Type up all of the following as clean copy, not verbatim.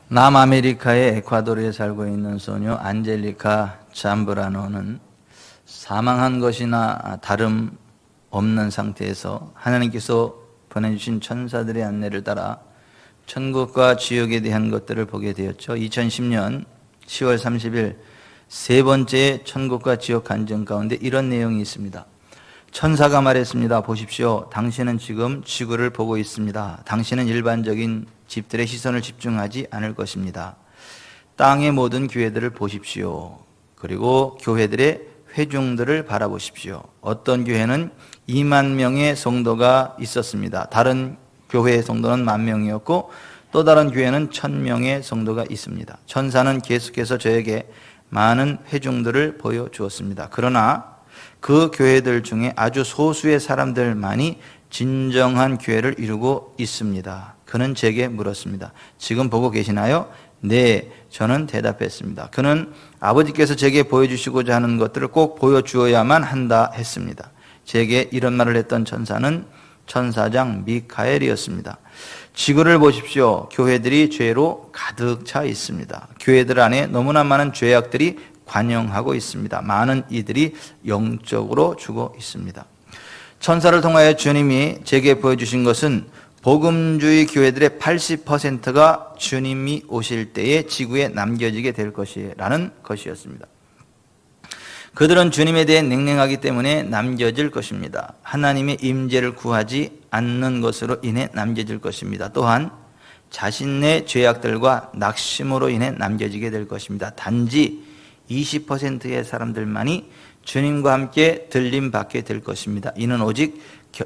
남아메리카의 에콰도르에 살고 있는 소녀 안젤리카 잠브라노는 사망한 것이나 다름없는 상태에서 하나님께서 보내주신 천사들의 안내를 따라 천국과 지옥에 대한 것들을 보게 되었죠. 2010년 10월 30일 세 번째 천국과 지옥 간증 가운데 이런 내용이 있습니다. 천사가 말했습니다. 보십시오. 당신은 지금 지구를 보고 있습니다. 당신은 일반적인 집들의 시선을 집중하지 않을 것입니다. 땅의 모든 교회들을 보십시오. 그리고 교회들의 회중들을 바라보십시오. 어떤 교회는 2만 명의 성도가 있었습니다. 다른 교회의 성도는 10,000명이었고 또 다른 교회는 1,000명의 성도가 있습니다. 천사는 계속해서 저에게 많은 회중들을 보여주었습니다. 그러나 그 교회들 중에 아주 소수의 사람들만이 진정한 교회를 이루고 있습니다. 그는 제게 물었습니다. 지금 보고 계시나요? 네, 저는 대답했습니다. 그는 아버지께서 제게 보여주시고자 하는 것들을 꼭 보여주어야만 한다 했습니다. 제게 이런 말을 했던 천사는 천사장 미카엘이었습니다. 지구를 보십시오. 교회들이 죄로 가득 차 있습니다. 교회들 안에 너무나 많은 죄악들이 관영하고 있습니다. 많은 이들이 영적으로 죽어 있습니다. 천사를 통하여 주님이 제게 보여주신 것은 복음주의 교회들의 80%가 주님이 오실 때에 지구에 남겨지게 될 것이라는 것이었습니다. 그들은 주님에 대해 냉랭하기 때문에 남겨질 것입니다. 하나님의 임재를 구하지 않는 것으로 인해 남겨질 것입니다. 또한 자신의 죄악들과 낙심으로 인해 남겨지게 될 것입니다. 단지 20%의 사람들만이 주님과 함께 들림받게 될 것입니다. 이는 오직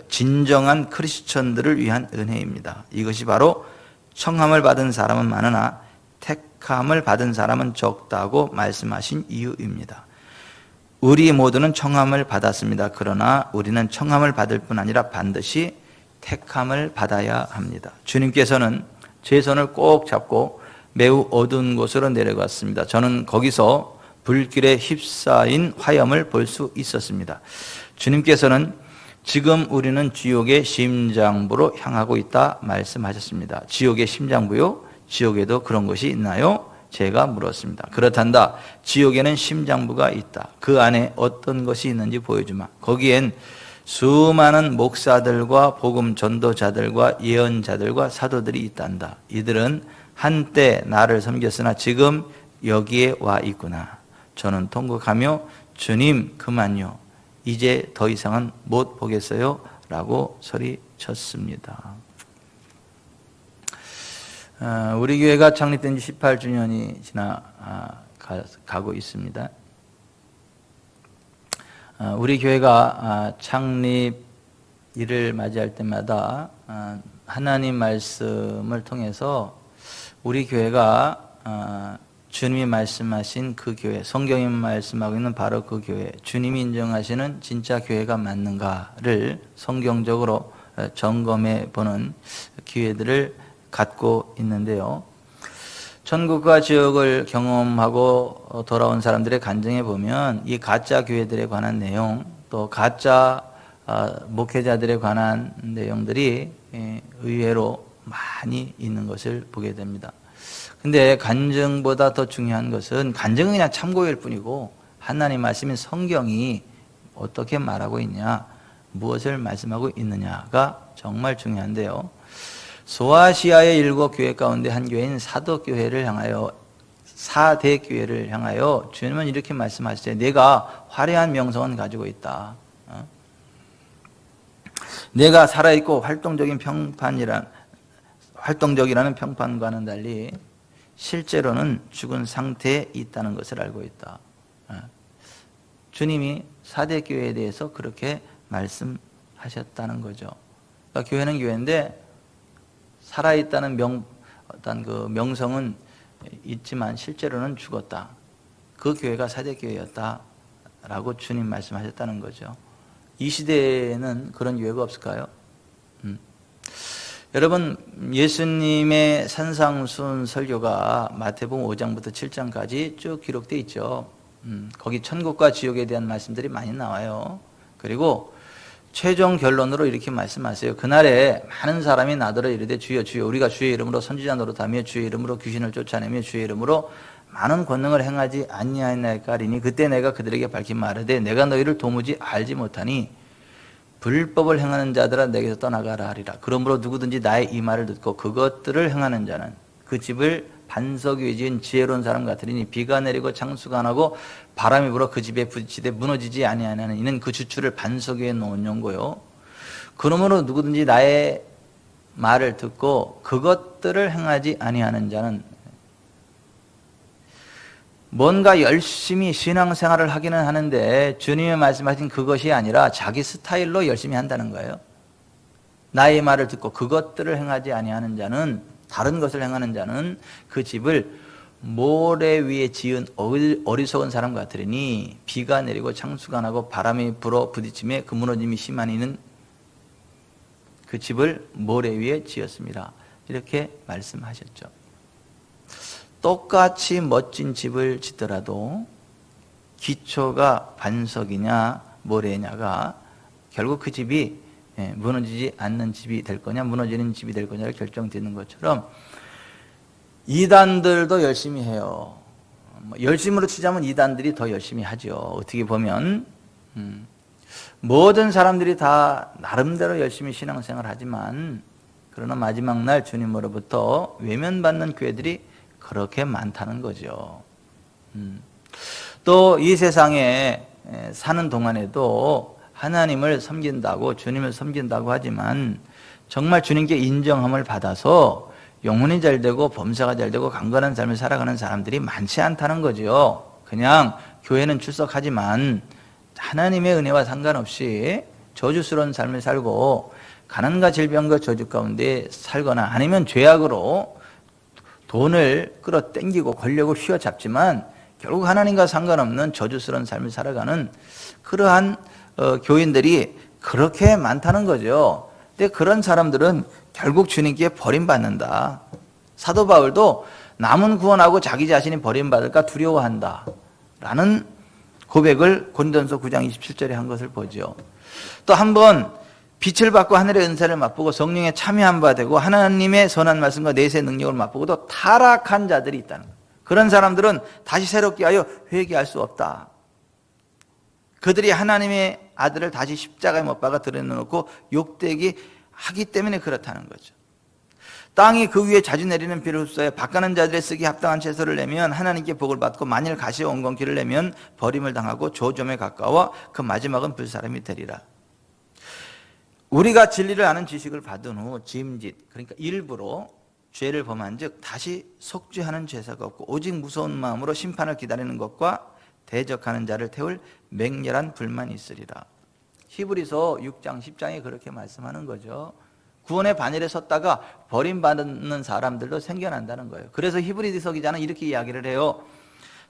진정한 크리스천들을 위한 은혜입니다. 이것이 바로 청함을 받은 사람은 많으나 택함을 받은 사람은 적다고 말씀하신 이유입니다. 우리 모두는 청함을 받았습니다. 그러나 우리는 청함을 받을 뿐 아니라 반드시 택함을 받아야 합니다. 주님께서는 제 손을 꼭 잡고 매우 어두운 곳으로 내려갔습니다. 저는 거기서 불길에 휩싸인 화염을 볼 수 있었습니다. 주님께서는 지금 우리는 지옥의 심장부로 향하고 있다 말씀하셨습니다. 지옥의 심장부요? 지옥에도 그런 것이 있나요? 제가 물었습니다. 그렇단다. 지옥에는 심장부가 있다. 그 안에 어떤 것이 있는지 보여주마. 거기엔 수많은 목사들과 복음 전도자들과 예언자들과 사도들이 있단다. 이들은 한때 나를 섬겼으나 지금 여기에 와 있구나. 저는 통곡하며 주님 그만요. 이제 더 이상은 못 보겠어요. 라고 소리쳤습니다. 우리 교회가 창립된 지 18주년이 지나가고 있습니다. 우리 교회가 창립일을 맞이할 때마다 하나님 말씀을 통해서 우리 교회가 주님이 말씀하신 그 교회, 성경이 말씀하고 있는 바로 그 교회, 주님이 인정하시는 진짜 교회가 맞는가를 성경적으로 점검해 보는 기회들을 갖고 있는데요. 천국과 지옥을 경험하고 돌아온 사람들의 간증에 보면 이 가짜 교회들에 관한 내용, 또 가짜 목회자들에 관한 내용들이 의외로 많이 있는 것을 보게 됩니다. 근데 간증보다 더 중요한 것은 간증은 그냥 참고일 뿐이고 하나님 말씀인 성경이 어떻게 말하고 있냐, 무엇을 말씀하고 있느냐가 정말 중요한데요. 소아시아의 7교회 가운데 한 교회인 사도교회를 향하여, 4대 교회를 향하여 주님은 이렇게 말씀하시죠. 내가 화려한 명성은 가지고 있다. 내가 살아있고 활동적이라는 평판과는 달리 실제로는 죽은 상태에 있다는 것을 알고 있다. 주님이 4대 교회에 대해서 그렇게 말씀하셨다는 거죠. 그러니까 교회는 교회인데 살아있다는 어떤 그 명성은 있지만 실제로는 죽었다. 그 교회가 4대 교회였다라고 주님 말씀하셨다는 거죠. 이 시대에는 그런 교회가 없을까요? 여러분, 예수님의 산상순 설교가 마태복음 5장부터 7장까지 쭉 기록되어 있죠. 거기 천국과 지옥에 대한 말씀들이 많이 나와요. 그리고 최종 결론으로 이렇게 말씀하세요. 그날에 많은 사람이 나더러 이르되 주여 주여 우리가 주의 이름으로 선지자 노릇하며 주의 이름으로 귀신을 쫓아내며 주의 이름으로 많은 권능을 행하지 아니하였나이까 하리니 그때 내가 그들에게 밝히 말하되 내가 너희를 도무지 알지 못하니 불법을 행하는 자들아 내게서 떠나가라 하리라. 그러므로 누구든지 나의 이 말을 듣고 그것들을 행하는 자는 그 집을 반석 위에 지은 지혜로운 사람 같으리니 비가 내리고 창수가 나고 바람이 불어 그 집에 부딪히되 무너지지 아니하는 이는 그 주추를 반석 위에 놓은 용고요. 그러므로 누구든지 나의 말을 듣고 그것들을 행하지 아니하는 자는 뭔가 열심히 신앙생활을 하기는 하는데 주님의 말씀하신 그것이 아니라 자기 스타일로 열심히 한다는 거예요. 나의 말을 듣고 그것들을 행하지 아니하는 자는, 다른 것을 행하는 자는 그 집을 모래 위에 지은 어리석은 사람 같으리니 비가 내리고 창수가 나고 바람이 불어 부딪힘에 그 무너짐이 심한 이는 그 집을 모래 위에 지었습니다. 이렇게 말씀하셨죠. 똑같이 멋진 집을 짓더라도 기초가 반석이냐 모래냐가 결국 그 집이 무너지지 않는 집이 될 거냐 무너지는 집이 될 거냐를 결정짓는 것처럼 이단들도 열심히 해요. 열심으로 치자면 이단들이 더 열심히 하죠. 어떻게 보면 모든 사람들이 다 나름대로 열심히 신앙생활을 하지만 그러나 마지막 날 주님으로부터 외면받는 교회들이 그렇게 많다는 거죠. 또 이 세상에 사는 동안에도 하나님을 섬긴다고 주님을 섬긴다고 하지만 정말 주님께 인정함을 받아서 영혼이 잘되고 범사가 잘되고 강건한 삶을 살아가는 사람들이 많지 않다는 거죠. 그냥 교회는 출석하지만 하나님의 은혜와 상관없이 저주스러운 삶을 살고 가난과 질병과 저주 가운데 살거나 아니면 죄악으로 돈을 끌어당기고 권력을 휘어잡지만 결국 하나님과 상관없는 저주스러운 삶을 살아가는 그러한 교인들이 그렇게 많다는 거죠. 근데 그런 사람들은 결국 주님께 버림받는다. 사도 바울도 남은 구원하고 자기 자신이 버림받을까 두려워한다 라는 고백을 고린도전서 9장 27절에 한 것을 보죠. 또 한 번 빛을 받고 하늘의 은사를 맛보고 성령에 참여한 바 되고 하나님의 선한 말씀과 내세 능력을 맛보고도 타락한 자들이 있다는 거예요. 그런 사람들은 다시 새롭게 하여 회개할 수 없다. 그들이 하나님의 아들을 다시 십자가에 못 박아 드러내놓고 욕되게 하기 때문에 그렇다는 거죠. 땅이 그 위에 자주 내리는 비를 흡수하여 밭가는 자들의 쓰기 합당한 채소를 내면 하나님께 복을 받고 만일 가시와 온건기를 내면 버림을 당하고 조점에 가까워 그 마지막은 불사람이 되리라. 우리가 진리를 아는 지식을 받은 후 짐짓, 그러니까 일부러 죄를 범한 즉 다시 속죄하는 제사가 없고 오직 무서운 마음으로 심판을 기다리는 것과 대적하는 자를 태울 맹렬한 불만이 있으리라. 히브리서 6장 10장에 그렇게 말씀하는 거죠. 구원의 반열에 섰다가 버림받는 사람들도 생겨난다는 거예요. 그래서 히브리서 기자는 이렇게 이야기를 해요.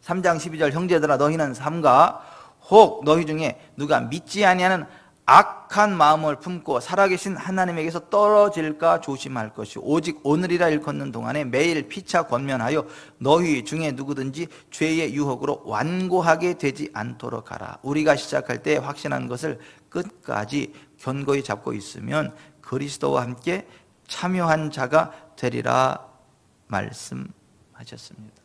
3장 12절 형제들아 너희는 삼가 혹 너희 중에 누가 믿지 아니하는 악한 마음을 품고 살아계신 하나님에게서 떨어질까 조심할 것이요 오직 오늘이라 일컫는 동안에 매일 피차 권면하여 너희 중에 누구든지 죄의 유혹으로 완고하게 되지 않도록 하라. 우리가 시작할 때 확신한 것을 끝까지 견고히 잡고 있으면 그리스도와 함께 참여한 자가 되리라 말씀하셨습니다.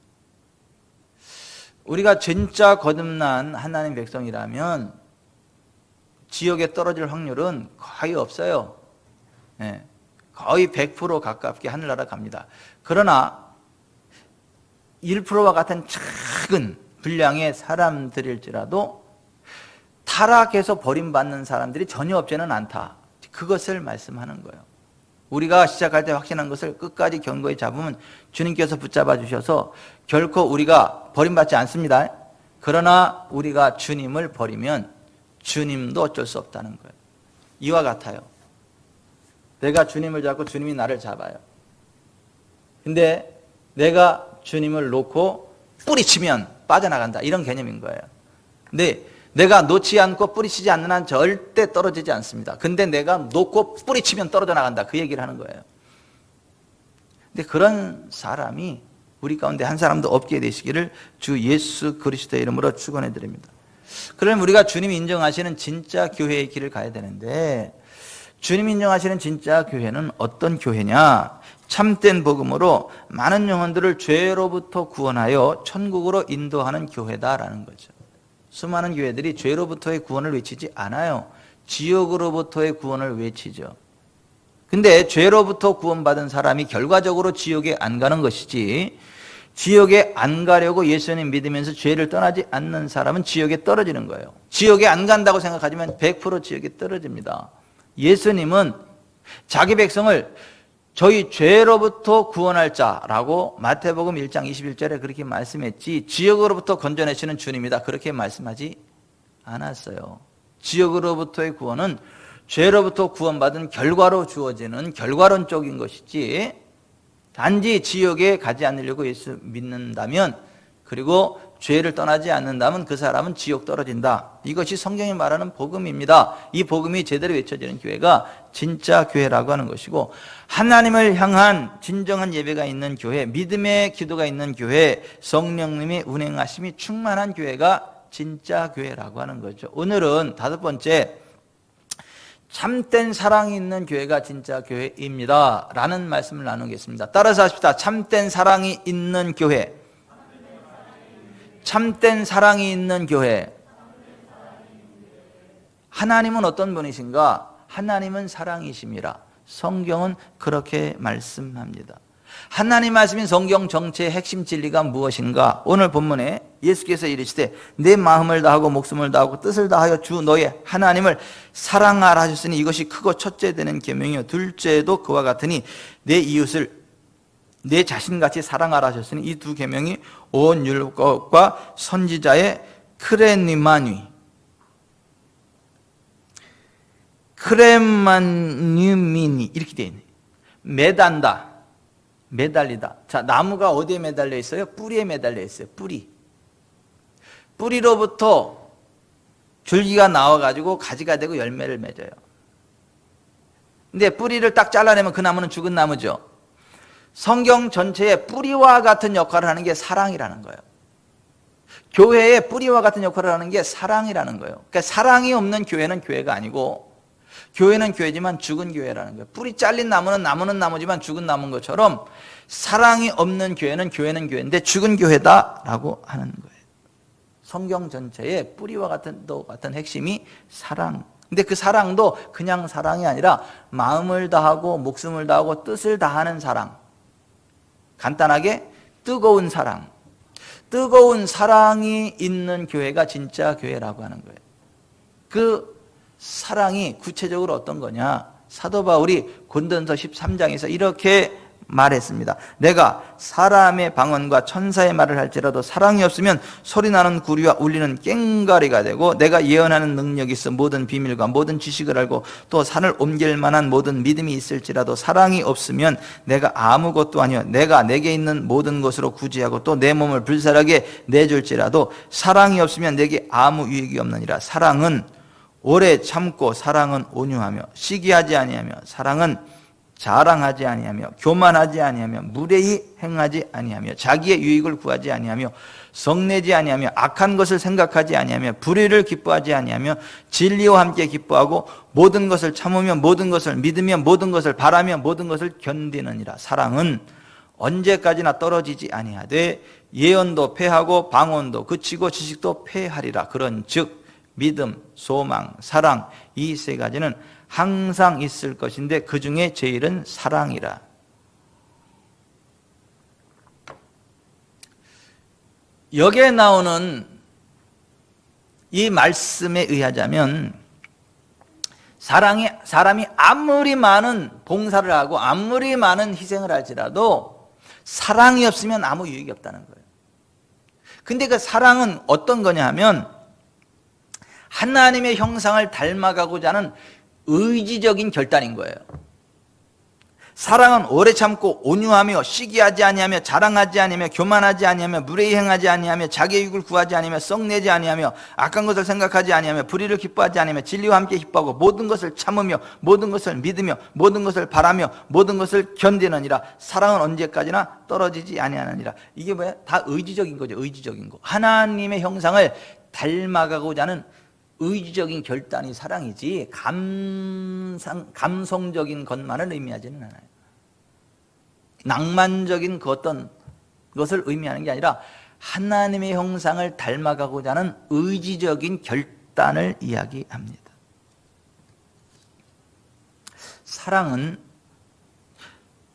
우리가 진짜 거듭난 하나님 백성이라면 지옥에 떨어질 확률은 거의 없어요. 거의 100% 가깝게 하늘나라 갑니다. 그러나 1%와 같은 작은 분량의 사람들일지라도 타락해서 버림받는 사람들이 전혀 없지는 않다. 그것을 말씀하는 거예요. 우리가 시작할 때 확신한 것을 끝까지 견고히 잡으면 주님께서 붙잡아 주셔서 결코 우리가 버림받지 않습니다. 그러나 우리가 주님을 버리면 주님도 어쩔 수 없다는 거예요. 이와 같아요. 내가 주님을 잡고 주님이 나를 잡아요. 근데 내가 주님을 놓고 뿌리치면 빠져나간다. 이런 개념인 거예요. 근데 내가 놓지 않고 뿌리치지 않는 한 절대 떨어지지 않습니다. 근데 내가 놓고 뿌리치면 떨어져 나간다. 그 얘기를 하는 거예요. 근데 그런 사람이 우리 가운데 한 사람도 없게 되시기를 주 예수 그리스도의 이름으로 축원해 드립니다. 그러면 우리가 주님이 인정하시는 진짜 교회의 길을 가야 되는데, 주님이 인정하시는 진짜 교회는 어떤 교회냐? 참된 복음으로 많은 영혼들을 죄로부터 구원하여 천국으로 인도하는 교회다라는 거죠. 수많은 교회들이 죄로부터의 구원을 외치지 않아요. 지옥으로부터의 구원을 외치죠. 근데 죄로부터 구원받은 사람이 결과적으로 지옥에 안 가는 것이지, 지옥에 안 가려고 예수님 믿으면서 죄를 떠나지 않는 사람은 지옥에 떨어지는 거예요. 지옥에 안 간다고 생각하지만 100% 지옥에 떨어집니다. 예수님은 자기 백성을 저희 죄로부터 구원할 자라고 마태복음 1장 21절에 그렇게 말씀했지, 지옥으로부터 건져내시는 주님이다 그렇게 말씀하지 않았어요. 지옥으로부터의 구원은 죄로부터 구원받은 결과로 주어지는 결과론적인 것이지, 단지 지옥에 가지 않으려고 예수 믿는다면, 그리고 죄를 떠나지 않는다면 그 사람은 지옥 떨어진다. 이것이 성경이 말하는 복음입니다. 이 복음이 제대로 외쳐지는 교회가 진짜 교회라고 하는 것이고, 하나님을 향한 진정한 예배가 있는 교회, 믿음의 기도가 있는 교회, 성령님의 운행하심이 충만한 교회가 진짜 교회라고 하는 거죠. 오늘은 다섯 번째, 참된 사랑이 있는 교회가 진짜 교회입니다 라는 말씀을 나누겠습니다. 따라서 하십시다. 참된 사랑이 있는 교회. 참된 사랑이 있는 교회. 하나님은 어떤 분이신가? 하나님은 사랑이십니다. 성경은 그렇게 말씀합니다. 하나님 말씀인 성경 정체의 핵심 진리가 무엇인가? 오늘 본문에 예수께서 이르시되 내 마음을 다하고 목숨을 다하고 뜻을 다하여 주 너의 하나님을 사랑하라 하셨으니 이것이 크고 첫째 되는 계명이요 둘째도 그와 같으니 내 이웃을 내 자신같이 사랑하라 하셨으니 이 두 계명이 온 율법과 선지자의 크레니마니 크레마니미니 이렇게 되어 있네. 매단다, 매달리다. 자, 나무가 어디에 매달려 있어요? 뿌리에 매달려 있어요. 뿌리로부터 줄기가 나와가지고 가지가 되고 열매를 맺어요. 근데 뿌리를 딱 잘라내면 그 나무는 죽은 나무죠. 성경 전체에 뿌리와 같은 역할을 하는 게 사랑이라는 거예요. 교회의 뿌리와 같은 역할을 하는 게 사랑이라는 거예요. 그러니까 사랑이 없는 교회는 교회가 아니고, 교회는 교회지만 죽은 교회라는 거예요. 뿌리 잘린 나무는 나무지만 죽은 나무인 것처럼, 사랑이 없는 교회는 교회인데 죽은 교회다라고 하는 거예요. 성경 전체에 뿌리와 같은 핵심이 사랑. 근데 그 사랑도 그냥 사랑이 아니라 마음을 다하고 목숨을 다하고 뜻을 다하는 사랑. 간단하게 뜨거운 사랑. 뜨거운 사랑이 있는 교회가 진짜 교회라고 하는 거예요. 그 사랑이 구체적으로 어떤 거냐? 사도 바울이 고린도전서 13장에서 이렇게 말했습니다. 내가 사람의 방언과 천사의 말을 할지라도 사랑이 없으면 소리나는 구리와 울리는 꽹과리가 되고, 내가 예언하는 능력이 있어 모든 비밀과 모든 지식을 알고 또 산을 옮길 만한 모든 믿음이 있을지라도 사랑이 없으면 내가 아무것도 아니요 내가 내게 있는 모든 것으로 구제하고 또 내 몸을 불살하게 내줄지라도 사랑이 없으면 내게 아무 유익이 없느니라. 사랑은 오래 참고, 사랑은 온유하며 시기하지 아니하며, 사랑은 자랑하지 아니하며 교만하지 아니하며 무례히 행하지 아니하며 자기의 유익을 구하지 아니하며 성내지 아니하며 악한 것을 생각하지 아니하며 불의를 기뻐하지 아니하며 진리와 함께 기뻐하고 모든 것을 참으며 모든 것을 믿으며 모든 것을 바라며 모든 것을 견디느니라. 사랑은 언제까지나 떨어지지 아니하되 예언도 패하고 방언도 그치고 지식도 패하리라. 그런즉 믿음, 소망, 사랑 이 세 가지는 항상 있을 것인데 그 중에 제일은 사랑이라. 여기에 나오는 이 말씀에 의하자면, 사람이 아무리 많은 봉사를 하고 아무리 많은 희생을 할지라도 사랑이 없으면 아무 유익이 없다는 거예요. 근데 그 사랑은 어떤 거냐 하면, 하나님의 형상을 닮아가고자 하는 의지적인 결단인 거예요. 사랑은 오래 참고 온유하며 시기하지 아니하며 자랑하지 아니하며 교만하지 아니하며 무례히 행하지 아니하며 자기의 유익을 구하지 아니하며 썩내지 아니하며 악한 것을 생각하지 아니하며 불의를 기뻐하지 아니하며 진리와 함께 기뻐하고 모든 것을 참으며 모든 것을 믿으며 모든 것을 바라며 모든 것을 견디느니라. 사랑은 언제까지나 떨어지지 아니하느니라. 이게 뭐야? 다 의지적인 거죠. 의지적인 거. 하나님의 형상을 닮아가고자 하는 의지적인 결단이 사랑이지 감성적인 것만을 의미하지는 않아요. 낭만적인 그 어떤 것을 의미하는 게 아니라 하나님의 형상을 닮아가고자 하는 의지적인 결단을 이야기합니다. 사랑은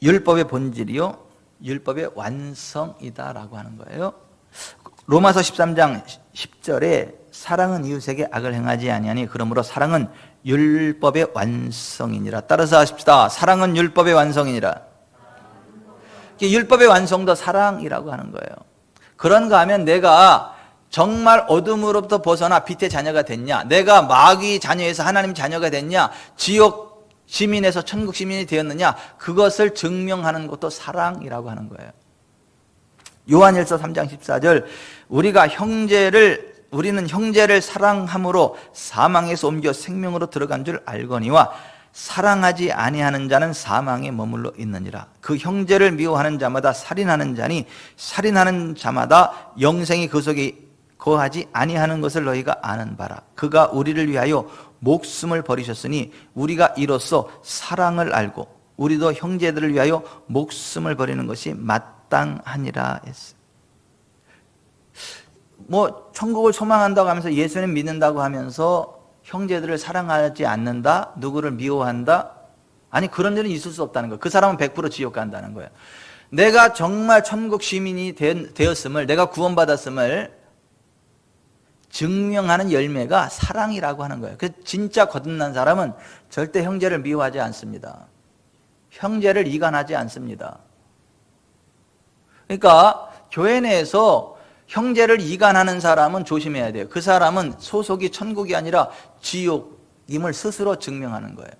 율법의 본질이요 율법의 완성이다라고 하는 거예요. 로마서 13장 10절에 사랑은 이웃에게 악을 행하지 아니하니 그러므로 사랑은 율법의 완성이니라. 따라서 하십시다. 사랑은 율법의 완성이니라. 율법의 완성도 사랑이라고 하는 거예요. 그런가 하면 내가 정말 어둠으로부터 벗어나 빛의 자녀가 됐냐, 내가 마귀 자녀에서 하나님 자녀가 됐냐, 지옥 시민에서 천국 시민이 되었느냐, 그것을 증명하는 것도 사랑이라고 하는 거예요. 요한일서 3장 14절 우리는 형제를 사랑함으로 사망에서 옮겨 생명으로 들어간 줄 알거니와 사랑하지 아니하는 자는 사망에 머물러 있느니라. 그 형제를 미워하는 자마다 살인하는 자니 살인하는 자마다 영생이 그 속에 거하지 아니하는 것을 너희가 아는 바라. 그가 우리를 위하여 목숨을 버리셨으니 우리가 이로써 사랑을 알고 우리도 형제들을 위하여 목숨을 버리는 것이 마땅하니라 했어요. 천국을 소망한다고 하면서 예수님 믿는다고 하면서 형제들을 사랑하지 않는다? 누구를 미워한다? 아니, 그런 일은 있을 수 없다는 거예요. 그 사람은 100% 지옥 간다는 거예요. 내가 정말 천국 시민이 되었음을, 내가 구원받았음을 증명하는 열매가 사랑이라고 하는 거예요. 그 진짜 거듭난 사람은 절대 형제를 미워하지 않습니다. 형제를 이간하지 않습니다. 그러니까 교회 내에서 형제를 이간하는 사람은 조심해야 돼요. 그 사람은 소속이 천국이 아니라 지옥임을 스스로 증명하는 거예요.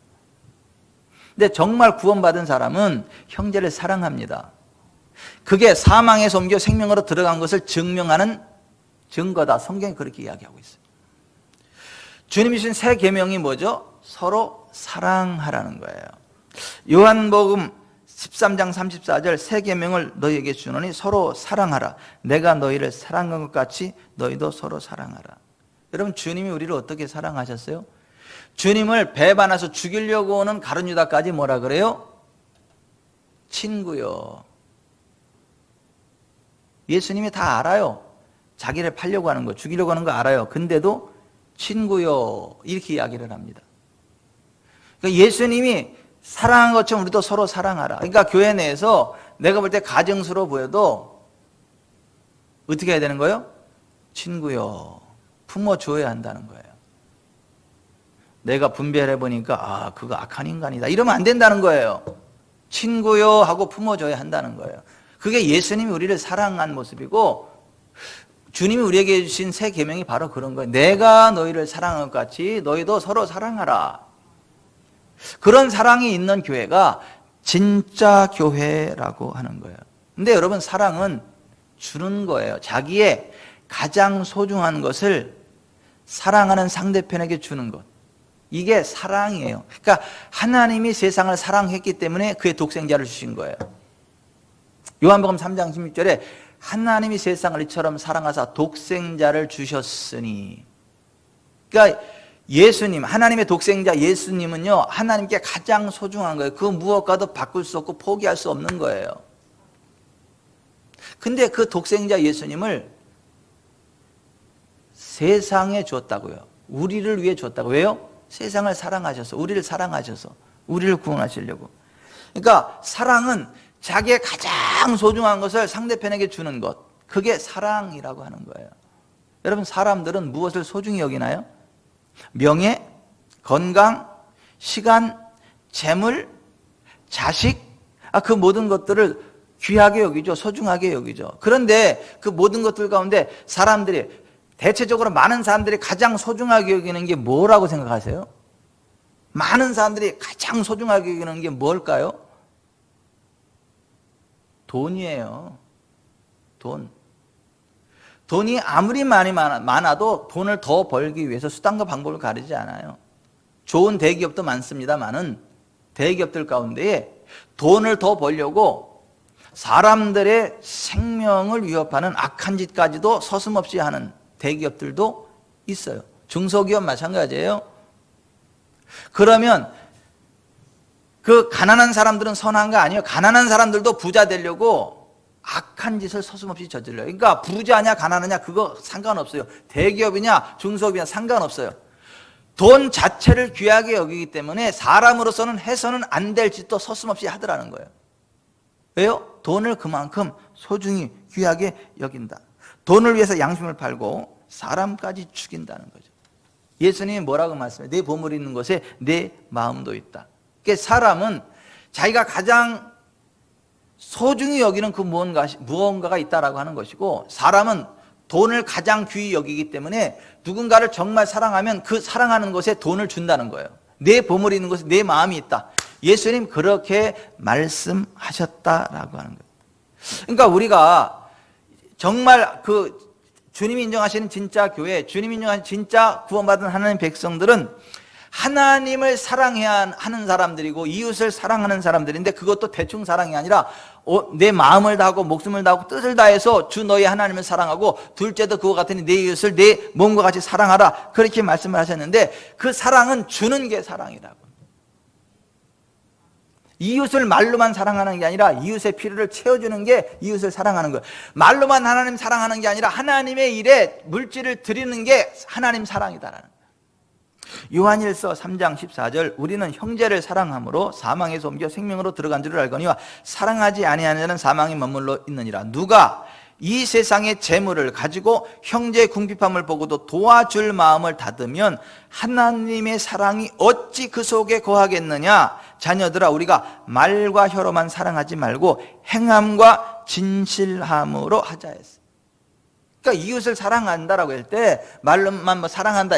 근데 정말 구원받은 사람은 형제를 사랑합니다. 그게 사망에서 옮겨 생명으로 들어간 것을 증명하는 증거다. 성경이 그렇게 이야기하고 있어요. 주님이 주신 새 계명이 뭐죠? 서로 사랑하라는 거예요. 요한복음 13장 34절 새 계명을 너희에게 주노니 서로 사랑하라. 내가 너희를 사랑한 것 같이 너희도 서로 사랑하라. 여러분, 주님이 우리를 어떻게 사랑하셨어요? 주님을 배반해서 죽이려고 오는 가룟 유다까지 뭐라 그래요? 친구요. 예수님이 다 알아요. 자기를 팔려고 하는 거, 죽이려고 하는 거 알아요. 근데도 친구요 이렇게 이야기를 합니다. 그러니까 예수님이 사랑한 것처럼 우리도 서로 사랑하라. 그러니까 교회 내에서 내가 볼 때 가증스러워 보여도 어떻게 해야 되는 거예요? 친구요. 품어줘야 한다는 거예요. 내가 분별해 보니까 그거 악한 인간이다 이러면 안 된다는 거예요. 친구요 하고 품어줘야 한다는 거예요. 그게 예수님이 우리를 사랑한 모습이고 주님이 우리에게 주신 새 계명이 바로 그런 거예요. 내가 너희를 사랑한 것 같이 너희도 서로 사랑하라. 그런 사랑이 있는 교회가 진짜 교회라고 하는 거예요. 근데 여러분, 사랑은 주는 거예요. 자기의 가장 소중한 것을 사랑하는 상대편에게 주는 것. 이게 사랑이에요. 그러니까 하나님이 세상을 사랑했기 때문에 그의 독생자를 주신 거예요. 요한복음 3장 16절에 하나님이 세상을 이처럼 사랑하사 독생자를 주셨으니, 그러니까 예수님, 하나님의 독생자 예수님은요, 하나님께 가장 소중한 거예요. 그 무엇과도 바꿀 수 없고 포기할 수 없는 거예요. 근데 그 독생자 예수님을 세상에 줬다고요. 우리를 위해 줬다고. 왜요? 세상을 사랑하셔서, 우리를 사랑하셔서, 우리를 구원하시려고. 그러니까 사랑은 자기의 가장 소중한 것을 상대편에게 주는 것, 그게 사랑이라고 하는 거예요. 여러분, 사람들은 무엇을 소중히 여기나요? 명예, 건강, 시간, 재물, 자식, 그 모든 것들을 귀하게 여기죠. 소중하게 여기죠. 그런데 그 모든 것들 가운데 사람들이, 대체적으로 많은 사람들이 가장 소중하게 여기는 게 뭐라고 생각하세요? 많은 사람들이 가장 소중하게 여기는 게 뭘까요? 돈이에요. 돈. 돈이 아무리 많아도 돈을 더 벌기 위해서 수단과 방법을 가리지 않아요. 좋은 대기업도 많습니다만은 대기업들 가운데에 돈을 더 벌려고 사람들의 생명을 위협하는 악한 짓까지도 서슴없이 하는 대기업들도 있어요. 중소기업 마찬가지예요. 그러면 그 가난한 사람들은 선한 거 아니에요. 가난한 사람들도 부자 되려고 악한 짓을 서슴없이 저질러요. 그러니까 부자냐 가난하냐 그거 상관없어요. 대기업이냐 중소기업이냐 상관없어요. 돈 자체를 귀하게 여기기 때문에 사람으로서는 해서는 안 될 짓도 서슴없이 하더라는 거예요. 왜요? 돈을 그만큼 소중히 귀하게 여긴다. 돈을 위해서 양심을 팔고 사람까지 죽인다는 거죠. 예수님이 뭐라고 말씀해요? 내 보물이 있는 곳에 내 마음도 있다. 그러니까 사람은 자기가 가장 소중히 여기는 그 무언가가 있다라고 하는 것이고, 사람은 돈을 가장 귀히 여기기 때문에 누군가를 정말 사랑하면 그 사랑하는 것에 돈을 준다는 거예요. 내 보물이 있는 곳에 내 마음이 있다. 예수님 그렇게 말씀하셨다라고 하는 거예요. 그러니까 우리가 정말 그 주님이 인정하시는 진짜 교회, 주님이 인정하시는 진짜 구원받은 하나님 백성들은 하나님을 사랑해야 하는 사람들이고 이웃을 사랑하는 사람들인데, 그것도 대충 사랑이 아니라 내 마음을 다하고 목숨을 다하고 뜻을 다해서 주 너희 하나님을 사랑하고, 둘째도 그와 같으니 내 이웃을 내 몸과 같이 사랑하라, 그렇게 말씀을 하셨는데, 그 사랑은 주는 게 사랑이라고. 이웃을 말로만 사랑하는 게 아니라 이웃의 필요를 채워주는 게 이웃을 사랑하는 거예요. 말로만 하나님 사랑하는 게 아니라 하나님의 일에 물질을 드리는 게 하나님 사랑이다라는 거예요. 요한일서 3장 14절, 우리는 형제를 사랑함으로 사망에서 옮겨 생명으로 들어간 줄을 알거니와 사랑하지 아니하는 자는 사망에 머물러 있느니라. 누가 이 세상의 재물을 가지고 형제의 궁핍함을 보고도 도와줄 마음을 닫으면 하나님의 사랑이 어찌 그 속에 거하겠느냐. 자녀들아, 우리가 말과 혀로만 사랑하지 말고 행함과 진실함으로 하자 했어요. 그러니까 이웃을 사랑한다라고 할 때 말로만 사랑한다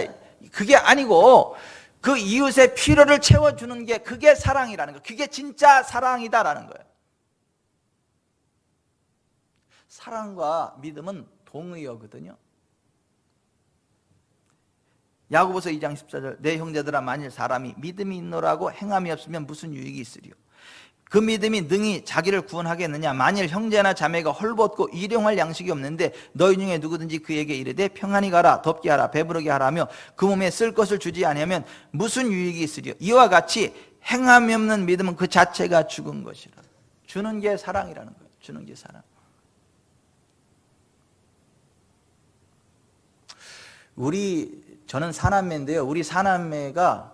그게 아니고, 그 이웃의 필요를 채워주는 게 그게 사랑이라는 거예요. 그게 진짜 사랑이다라는 거예요. 사랑과 믿음은 동의어거든요. 야고보서 2장 14절, 내 형제들아, 만일 사람이 믿음이 있노라고 행함이 없으면 무슨 유익이 있으리요? 그 믿음이 능히 자기를 구원하겠느냐? 만일 형제나 자매가 헐벗고 일용할 양식이 없는데 너희 중에 누구든지 그에게 이르되 평안히 가라, 덥게 하라, 배부르게 하라 하며 그 몸에 쓸 것을 주지 아니하면 무슨 유익이 있으리요? 이와 같이 행함이 없는 믿음은 그 자체가 죽은 것이라. 주는 게 사랑이라는 거예요. 주는 게 사랑. 저는 사남매인데요. 우리 사남매가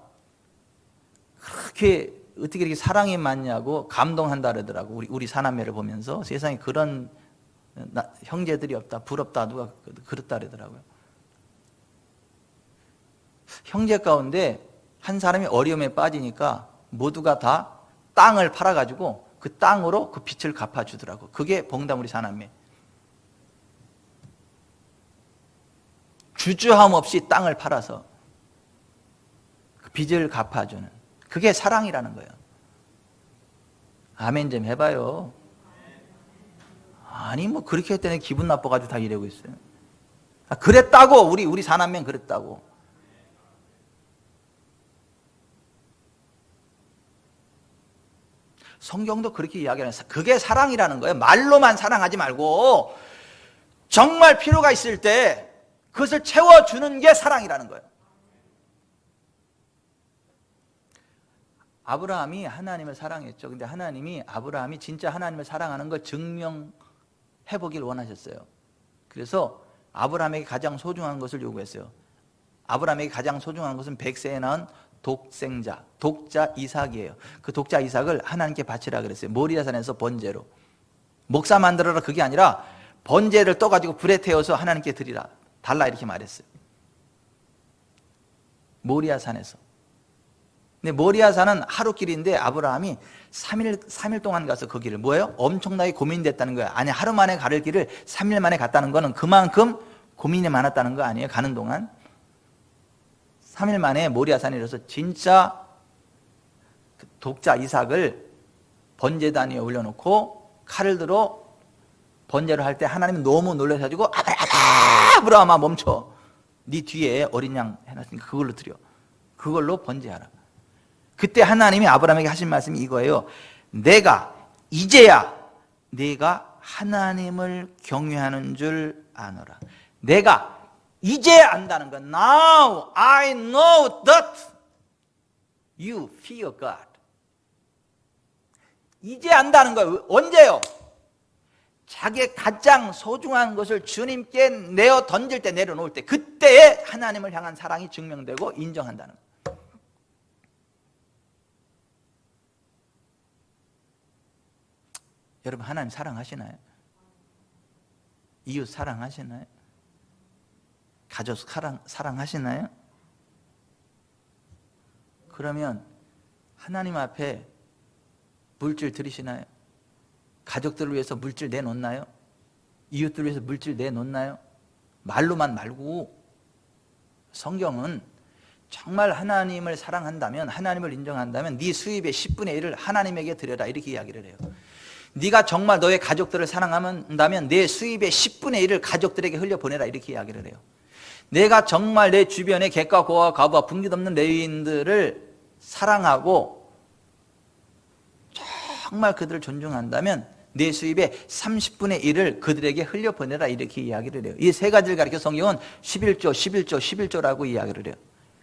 그렇게 어떻게 이렇게 사랑이 많냐고 감동한다 그러더라고. 우리 사남매를 보면서 세상에 그런 형제들이 없다, 부럽다, 누가 그렇다 그러더라고요. 형제 가운데 한 사람이 어려움에 빠지니까 모두가 다 땅을 팔아가지고 그 땅으로 그 빚을 갚아주더라고. 그게 봉담 우리 사남매. 주저함 없이 땅을 팔아서 그 빚을 갚아주는, 그게 사랑이라는 거예요. 아멘 좀 해봐요. 아니 뭐 그렇게 했더니 기분 나빠가지고 다 이러고 있어요. 그랬다고. 우리 사남매는 그랬다고. 성경도 그렇게 이야기하는, 그게 사랑이라는 거예요. 말로만 사랑하지 말고 정말 필요가 있을 때 그것을 채워주는 게 사랑이라는 거예요. 아브라함이 하나님을 사랑했죠. 근데 하나님이 아브라함이 진짜 하나님을 사랑하는 걸 증명해보길 원하셨어요. 그래서 아브라함에게 가장 소중한 것을 요구했어요. 아브라함에게 가장 소중한 것은 100세에 낳은 독생자, 독자 이삭이에요. 그 독자 이삭을 하나님께 바치라 그랬어요. 모리아산에서 번제로. 목사 만들어라 그게 아니라 번제를 떠가지고 불에 태워서 하나님께 드리라, 달라, 이렇게 말했어요. 모리아산에서. 근데 모리아산은 하루길인데 아브라함이 3일 동안 가서 그 길을, 뭐예요? 엄청나게 고민됐다는 거예요. 아니, 하루 만에 가를 길을 3일 만에 갔다는 거는 그만큼 고민이 많았다는 거 아니에요? 가는 동안 3일 만에 모리아산에 이르러서 진짜 독자 이삭을 번제단 위에 올려놓고 칼을 들어 번제를 할 때 하나님은 너무 놀라셔가지고 아브라함아 멈춰, 네 뒤에 어린 양 해놨으니까 그걸로 드려, 그걸로 번제하라. 그때 하나님이 아브라함에게 하신 말씀이 이거예요. 내가 이제야 내가 하나님을 경외하는 줄 아노라. 내가 이제 안다는 건 Now I know that you fear God. 이제 안다는 거예요. 언제요? 자기의 가장 소중한 것을 주님께 내어 던질 때, 내려놓을 때, 그때에 하나님을 향한 사랑이 증명되고 인정한다는 거예요. 여러분, 하나님 사랑하시나요? 이웃 사랑하시나요? 가족 사랑하시나요? 그러면 하나님 앞에 물질 드리시나요? 가족들을 위해서 물질 내놓나요? 이웃들을 위해서 물질 내놓나요? 말로만 말고. 성경은 정말 하나님을 사랑한다면, 하나님을 인정한다면 네 수입의 10분의 1을 하나님에게 드려라, 이렇게 이야기를 해요. 네가 정말 너의 가족들을 사랑한다면 내 수입의 10분의 1을 가족들에게 흘려보내라, 이렇게 이야기를 해요. 내가 정말 내 주변의 객과 고와 과부와 분깃없는 레위인들을 사랑하고 정말 그들을 존중한다면 내 수입의 30분의 1을 그들에게 흘려보내라, 이렇게 이야기를 해요. 이 세 가지를 가리켜 성경은 11조, 11조, 11조라고 이야기를 해요.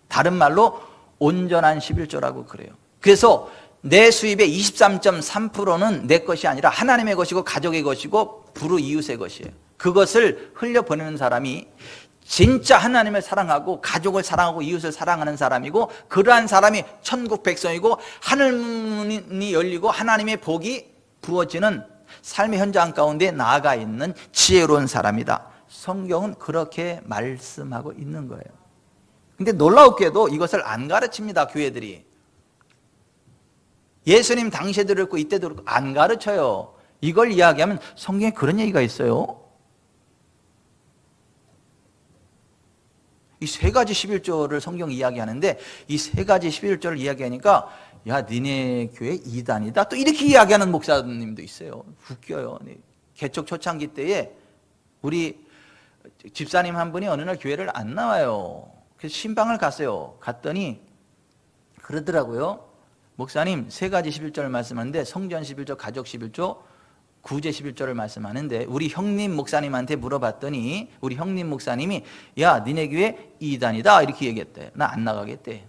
다른 말로 온전한 11조라고 그래요. 그래서 내 수입의 23.3%는 내 것이 아니라 하나님의 것이고 가족의 것이고 부르 이웃의 것이에요. 그것을 흘려보내는 사람이 진짜 하나님을 사랑하고 가족을 사랑하고 이웃을 사랑하는 사람이고, 그러한 사람이 천국 백성이고 하늘문이 열리고 하나님의 복이 부어지는 삶의 현장 가운데 나아가 있는 지혜로운 사람이다. 성경은 그렇게 말씀하고 있는 거예요. 근데 놀라웠게도 이것을 안 가르칩니다, 교회들이. 예수님 당시에도 그렇고 이때도 그렇고 안 가르쳐요. 이걸 이야기하면 성경에 그런 얘기가 있어요. 이 세 가지 11조를 성경이 이야기하는데, 이 세 가지 11조를 이야기하니까 야, 니네 교회 이단이다, 또 이렇게 이야기하는 목사님도 있어요. 웃겨요. 개척 초창기 때에 우리 집사님 한 분이 어느 날 교회를 안 나와요. 그래서 신방을 갔어요. 갔더니 그러더라고요. 목사님, 세 가지 11조를 말씀하는데 성전 11조, 가족 11조, 구제 11조를 말씀하는데, 우리 형님 목사님한테 물어봤더니 우리 형님 목사님이 야, 니네 교회 이단이다, 이렇게 얘기했대. 나 안 나가겠대.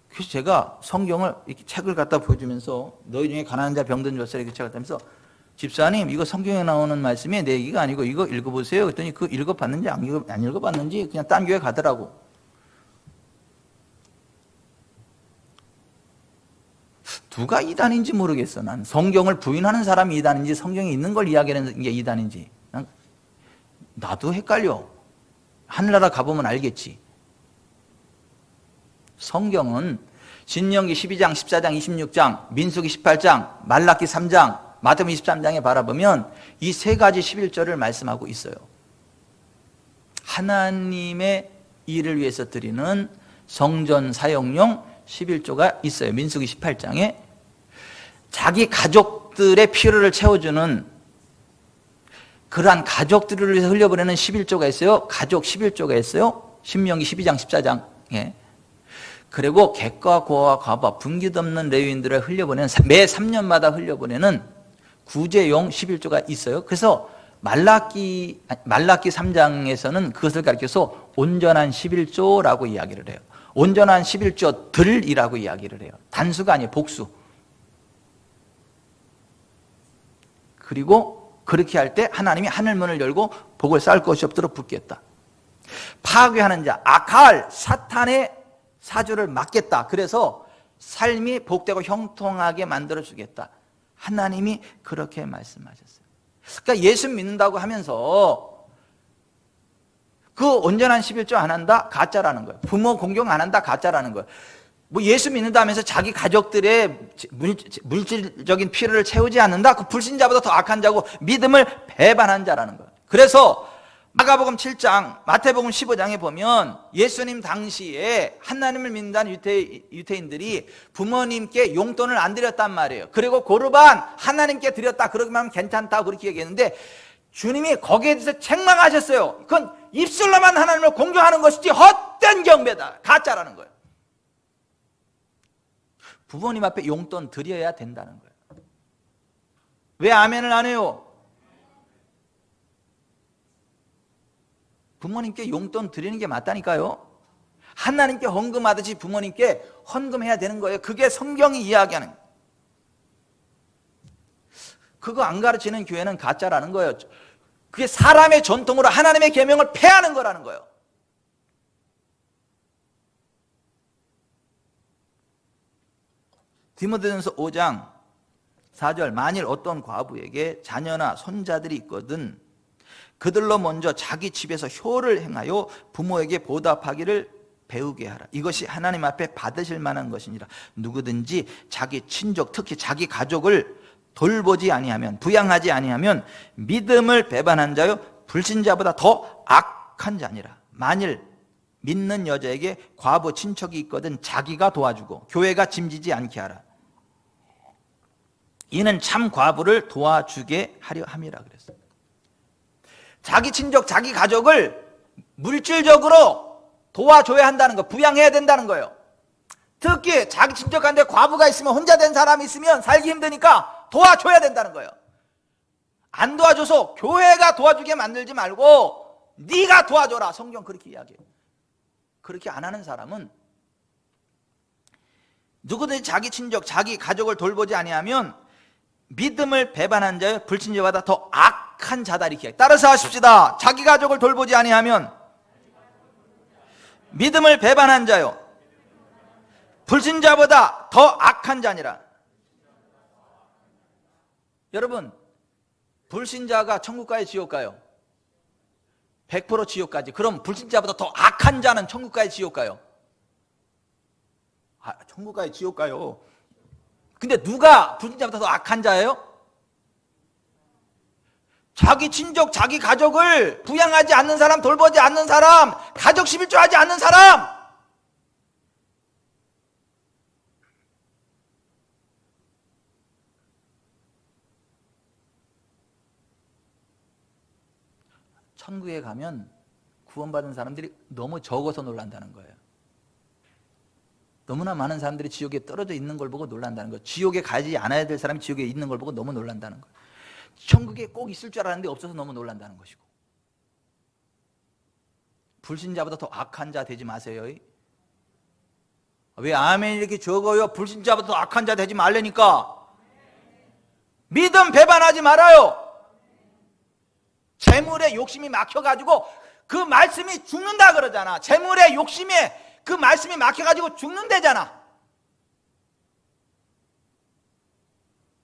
그래서 제가 성경을 이렇게 책을 갖다 보여주면서 너희 중에 가난한 자 병든 자들에게 이렇게 책을 갖다면서, 집사님, 이거 성경에 나오는 말씀이 내 얘기가 아니고 이거 읽어보세요. 그랬더니 그 읽어봤는지 안 읽어봤는지 그냥 딴 교회 가더라고. 누가 이단인지 모르겠어. 난 성경을 부인하는 사람이 이단인지 성경에 있는 걸 이야기하는 게 이단인지 나도 헷갈려. 하늘나라 가보면 알겠지. 성경은 신명기 12장, 14장, 26장, 민수기 18장, 말라기 3장, 마태복음 23장에 바라보면 이 세 가지 11조를 말씀하고 있어요. 하나님의 일을 위해서 드리는 성전 사용용 11조가 있어요. 민수기 18장에 자기 가족들의 필요를 채워주는 그러한 가족들을 위해서 흘려보내는 11조가 있어요. 가족 11조가 있어요. 신명기 12장, 14장에. 그리고 객과 고와 과부와 분깃 없는 레위인들을 흘려보내는, 매 3년마다 흘려보내는 구제용 11조가 있어요. 그래서 말라기 3장에서는 그것을 가리켜서 온전한 11조라고 이야기를 해요. 온전한 11조들이라고 이야기를 해요. 단수가 아니에요. 복수. 그리고 그렇게 할 때 하나님이 하늘문을 열고 복을 쌓을 것이 없도록 붓겠다. 파괴하는 자, 아칼, 사탄의 사주를 막겠다. 그래서 삶이 복되고 형통하게 만들어주겠다. 하나님이 그렇게 말씀하셨어요. 그러니까 예수 믿는다고 하면서 그 온전한 11조 안 한다? 가짜라는 거예요. 부모 공경 안 한다? 가짜라는 거예요. 뭐 예수 믿는다 하면서 자기 가족들의 물질적인 필요를 채우지 않는다? 그 불신자보다 더 악한 자고 믿음을 배반한 자라는 거예요. 그래서 마가복음 7장, 마태복음 15장에 보면 예수님 당시에 하나님을 믿는다는 유대인들이 부모님께 용돈을 안 드렸단 말이에요. 그리고 고르반 하나님께 드렸다, 그러기만 하면 괜찮다, 그렇게 얘기했는데 주님이 거기에 대해서 책망하셨어요. 그건 입술로만 하나님을 공경하는 것이지 헛된 경배다, 가짜라는 거예요. 부모님 앞에 용돈 드려야 된다는 거예요. 왜 아멘을 안 해요? 부모님께 용돈 드리는 게 맞다니까요. 하나님께 헌금하듯이 부모님께 헌금해야 되는 거예요. 그게 성경이 이야기하는. 그거 안 가르치는 교회는 가짜라는 거예요. 그게 사람의 전통으로 하나님의 계명을 폐하는 거라는 거예요. 디모데전서 5장 4절, 만일 어떤 과부에게 자녀나 손자들이 있거든 그들로 먼저 자기 집에서 효를 행하여 부모에게 보답하기를 배우게 하라. 이것이 하나님 앞에 받으실 만한 것이니라. 누구든지 자기 친족, 특히 자기 가족을 돌보지 아니하면, 부양하지 아니하면 믿음을 배반한 자요 불신자보다 더 악한 자니라. 만일 믿는 여자에게 과부 친척이 있거든 자기가 도와주고 교회가 짐지지 않게 하라. 이는 참 과부를 도와주게 하려 함이라 그랬어요. 자기 친족, 자기 가족을 물질적으로 도와줘야 한다는 거, 부양해야 된다는 거예요. 특히 자기 친척한테 과부가 있으면, 혼자 된 사람이 있으면 살기 힘드니까 도와줘야 된다는 거예요. 안 도와줘서 교회가 도와주게 만들지 말고 네가 도와줘라. 성경 그렇게 이야기해요. 그렇게 안 하는 사람은 누구든지 자기 친족, 자기 가족을 돌보지 아니하면 믿음을 배반한 자여 불신자보다 더 악한 자다. 이렇게 따라서 하십시다. 자기 가족을 돌보지 아니하면 믿음을 배반한 자요 불신자보다 더 악한 자니라. 여러분, 불신자가 천국 가요 지옥 가요? 100% 지옥 가지. 그럼 불신자보다 더 악한 자는 천국 가요 지옥 가요? 천국 가요 지옥 가요. 근데 누가 불신자보다 더 악한 자예요? 자기 친족, 자기 가족을 부양하지 않는 사람, 돌보지 않는 사람, 가족 11조 하지 않는 사람. 천국에 가면 구원받은 사람들이 너무 적어서 놀란다는 거예요. 너무나 많은 사람들이 지옥에 떨어져 있는 걸 보고 놀란다는 거예요. 지옥에 가지 않아야 될 사람이 지옥에 있는 걸 보고 너무 놀란다는 거예요. 천국에 꼭 있을 줄 알았는데 없어서 너무 놀란다는 것이고. 불신자보다 더 악한 자 되지 마세요. 왜 아멘 이렇게 적어요? 불신자보다 더 악한 자 되지 말라니까. 믿음 배반하지 말아요. 재물에 욕심이 막혀가지고 그 말씀이 죽는다 그러잖아. 재물에 욕심에 그 말씀이 막혀가지고 죽는다잖아.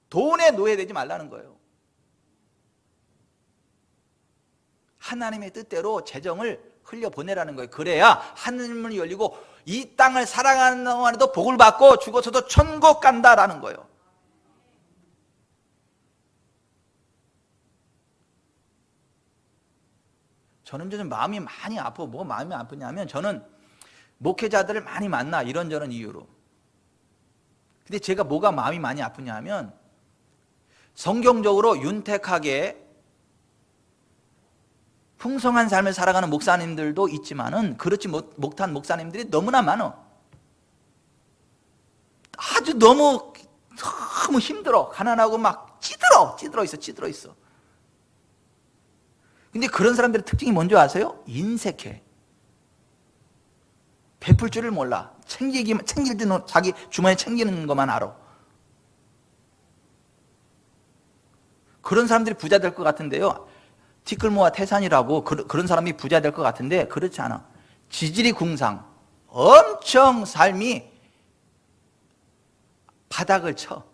돈에 노예되지 말라는 거예요. 하나님의 뜻대로 재정을 흘려보내라는 거예요. 그래야 하늘문이 열리고 이 땅을 살아가는 동안에도 복을 받고 죽어서도 천국 간다라는 거예요. 저는 좀 마음이 많이 아파. 뭐가 마음이 아프냐면 저는 목회자들을 많이 만나, 이런저런 이유로. 근데 제가 뭐가 마음이 많이 아프냐 하면 성경적으로 윤택하게 풍성한 삶을 살아가는 목사님들도 있지만은 그렇지 못한 목사님들이 너무나 많아. 아주 너무 힘들어. 가난하고 막 찌들어 있어. 근데 그런 사람들의 특징이 뭔지 아세요? 인색해. 베풀 줄을 몰라. 챙길 때는 자기 주머니에 챙기는 것만 알아. 그런 사람들이 부자 될 것 같은데요, 티끌모아 태산이라고 그런 사람이 부자 될 것 같은데 그렇지 않아. 지질이 궁상, 엄청 삶이 바닥을 쳐.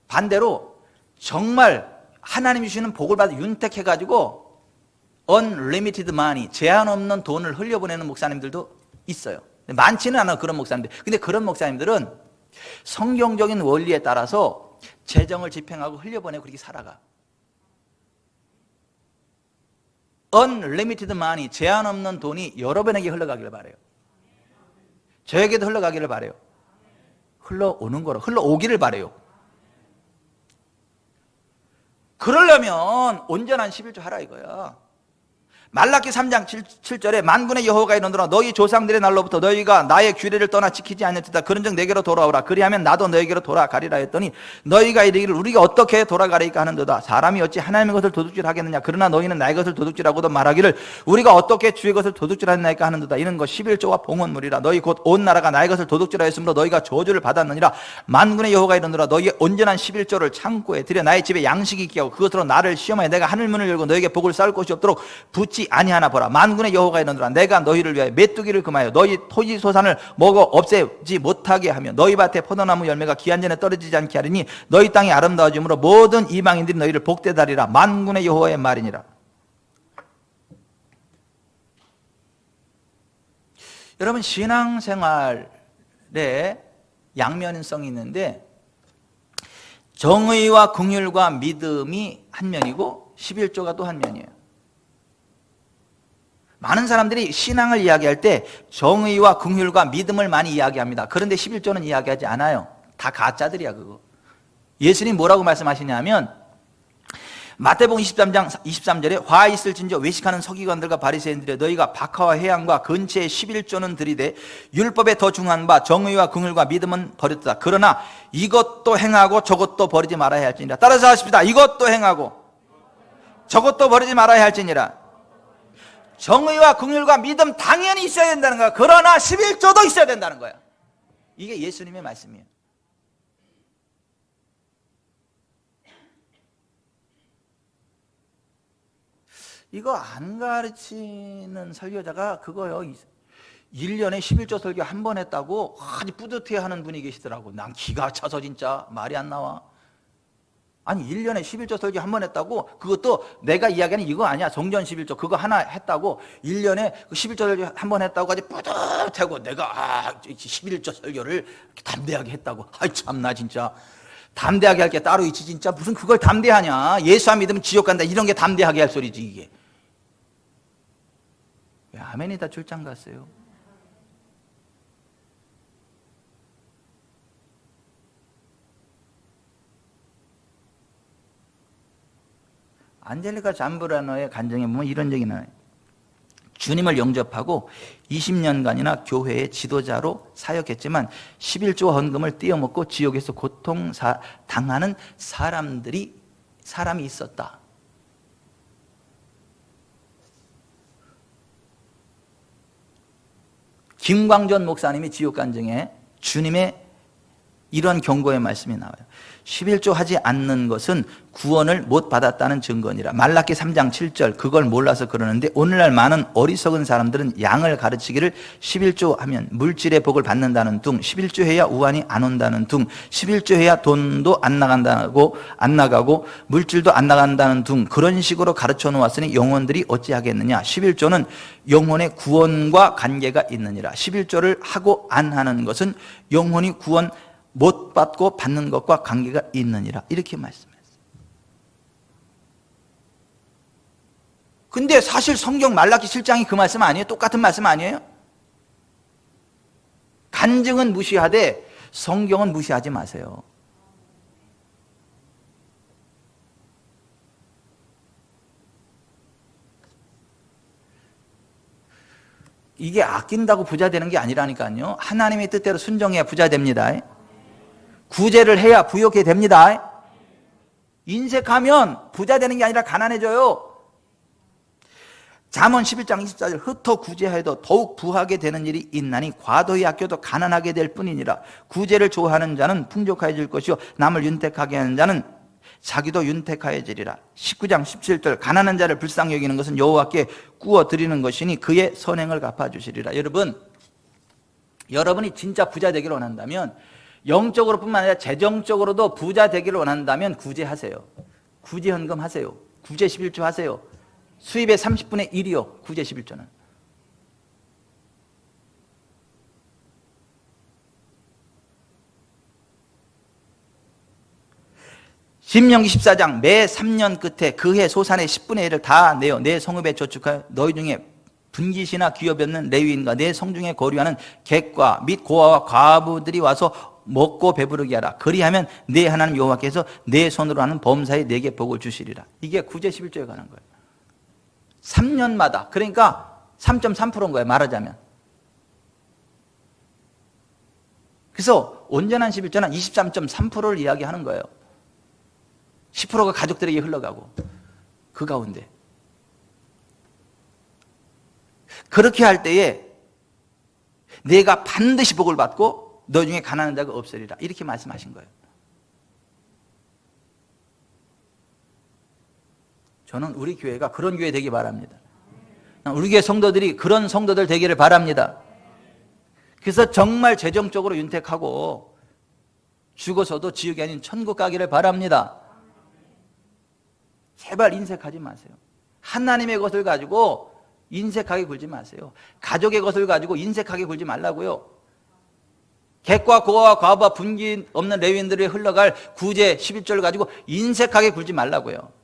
반대로 정말 하나님이 주시는 복을 받아 윤택해가지고 unlimited money, 제한 없는 돈을 흘려보내는 목사님들도 있어요. 많지는 않아, 그런 목사님들. 근데 그런 목사님들은 성경적인 원리에 따라서 재정을 집행하고 흘려보내고 그렇게 살아가. unlimited money, 제한 없는 돈이 여러분에게 흘러가기를 바라요. 저에게도 흘러가기를 바라요. 흘러오는 거로, 흘러오기를 바라요. 그러려면 온전한 11조 하라 이거야. 말라기 3장 7절에 만군의 여호와가 이르노라 너희 조상들의 날로부터 너희가 나의 규례를 떠나 지키지 않았다 그런즉 내게로 돌아오라 그리하면 나도 너에게로 돌아가리라 했더니 너희가 이르기를 우리가 어떻게 돌아가리까 하는도다 사람이 어찌 하나님의 것을 도둑질하겠느냐 그러나 너희는 나의 것을 도둑질하고도 말하기를 우리가 어떻게 주의 것을 도둑질하였나이까 하는도다 이는 것 11조와 봉헌물이라 너희 곧 온 나라가 나의 것을 도둑질하였으므로 너희가 저주를 받았느니라 만군의 여호와가 이르노라 너희의 온전한 11조를 창고에 들여 나의 집에 양식이 있게 하고 그것으로 나를 시험하여 내가 하늘문을 열고 너에게 복을 쌓을 곳이 없도록 붙지 아니하나 보라 만군의 여호와가 이르노라 내가 너희를 위하여 메뚜기를 금하여 너희 토지 소산을 먹어 없애지 못하게 하며 너희 밭에 포도나무 열매가 기한 전에 떨어지지 않게 하리니 너희 땅이 아름다워짐으로 모든 이방인들이 너희를 복되다리라 만군의 여호와의 말이니라. 여러분 신앙생활에 양면성이 있는데 정의와 긍휼과 믿음이 한 면이고 11조가 또 한 면이에요. 많은 사람들이 신앙을 이야기할 때 정의와 긍휼과 믿음을 많이 이야기합니다. 그런데 11조는 이야기하지 않아요. 다 가짜들이야 그거. 예수님 뭐라고 말씀하시냐면 마태복음 23장 23절에 화 있을진저 외식하는 서기관들과 바리새인들의 너희가 박하와 회향과 근처에 11조는 들이되 율법에 더 중한 바 정의와 긍휼과 믿음은 버렸다. 그러나 이것도 행하고 저것도 버리지 말아야 할지니라. 따라서 하십시다. 이것도 행하고 저것도 버리지 말아야 할지니라. 정의와 긍휼과 믿음 당연히 있어야 된다는 거야. 그러나 11조도 있어야 된다는 거야. 이게 예수님의 말씀이에요. 이거 안 가르치는 설교자가 그거요 1년에 11조 설교 한 번 했다고 아주 뿌듯해하는 분이 계시더라고. 난 기가 차서 진짜 말이 안 나와. 아니 1년에 11조 설교 한 번 했다고 그것도 내가 이야기하는 이거 아니야. 정전 11조 그거 하나 했다고 1년에 11조 설교 한 번 했다고 아주 뿌듯하고 내가 11조 설교를 담대하게 했다고. 아이 참나 진짜 담대하게 할 게 따로 있지 진짜 무슨 그걸 담대하냐. 예수 안 믿으면 지옥 간다 이런 게 담대하게 할 소리지 이게. 왜 아멘이 다 출장 갔어요. 안젤리카 잠브라노의 간증에 보면 이런 얘기 나와요. 주님을 영접하고 20년간이나 교회의 지도자로 사역했지만 11조 헌금을 떼어먹고 지옥에서 고통 당하는 사람이 있었다. 김광전 목사님이 지옥 간증에 주님의 이런 경고의 말씀이 나와요. 11조 하지 않는 것은 구원을 못 받았다는 증거니라. 말라기 3장 7절 그걸 몰라서 그러는데 오늘날 많은 어리석은 사람들은 양을 가르치기를 11조 하면 물질의 복을 받는다는 둥 11조 해야 우환이 안 온다는 둥 11조 해야 돈도 안 나가고 물질도 안 나간다는 둥 그런 식으로 가르쳐 놓았으니 영혼들이 어찌하겠느냐. 11조는 영혼의 구원과 관계가 있느니라. 11조를 하고 안 하는 것은 영혼이 구원 못 받고 받는 것과 관계가 있느니라. 이렇게 말씀했어요. 근데 사실 성경 말라기 7장이 그 말씀 아니에요? 똑같은 말씀 아니에요? 간증은 무시하되 성경은 무시하지 마세요. 이게 아낀다고 부자 되는 게 아니라니까요. 하나님의 뜻대로 순종해야 부자 됩니다. 구제를 해야 부욕해 됩니다. 인색하면 부자 되는 게 아니라 가난해져요. 잠언 11장 24절 흩어 구제하여도 더욱 부하게 되는 일이 있나니 과도히 아껴도 가난하게 될 뿐이니라. 구제를 좋아하는 자는 풍족해질 것이요 남을 윤택하게 하는 자는 자기도 윤택하여지리라. 19장 17절 가난한 자를 불쌍히 여기는 것은 여호와께 구워 드리는 것이니 그의 선행을 갚아주시리라. 여러분이 진짜 부자 되기를 원한다면 영적으로 뿐만 아니라 재정적으로도 부자 되기를 원한다면 구제하세요. 구제헌금 하세요. 구제 11조 하세요. 수입의 30분의 1이요. 구제 11조는. 신명기 14장 매 3년 끝에 그해 소산의 10분의 1을 다 내어 내 성읍에 저축하여 너희 중에 분깃이나 기업이 없는 레위인과 내 성중에 거류하는 객과 및 고아와 과부들이 와서 먹고 배부르게 하라. 그리하면 내 하나님 여호와께서 내 손으로 하는 범사에 내게 복을 주시리라. 이게 구제 11조에 관한 거예요. 3년마다. 그러니까 3.3%인 거예요, 말하자면. 그래서 온전한 11조는 23.3%를 이야기하는 거예요. 10%가 가족들에게 흘러가고 그 가운데. 그렇게 할 때에 내가 반드시 복을 받고 너 중에 가난한 자가 없으리라. 이렇게 말씀하신 거예요. 저는 우리 교회가 그런 교회 되기 바랍니다. 우리 교회 성도들이 그런 성도들 되기를 바랍니다. 그래서 정말 재정적으로 윤택하고 죽어서도 지옥이 아닌 천국 가기를 바랍니다. 제발 인색하지 마세요. 하나님의 것을 가지고 인색하게 굴지 마세요. 가족의 것을 가지고 인색하게 굴지 말라고요. 객과 고아와 과부와 분기 없는 레위인들에 흘러갈 구제 11조를 가지고 인색하게 굴지 말라고요.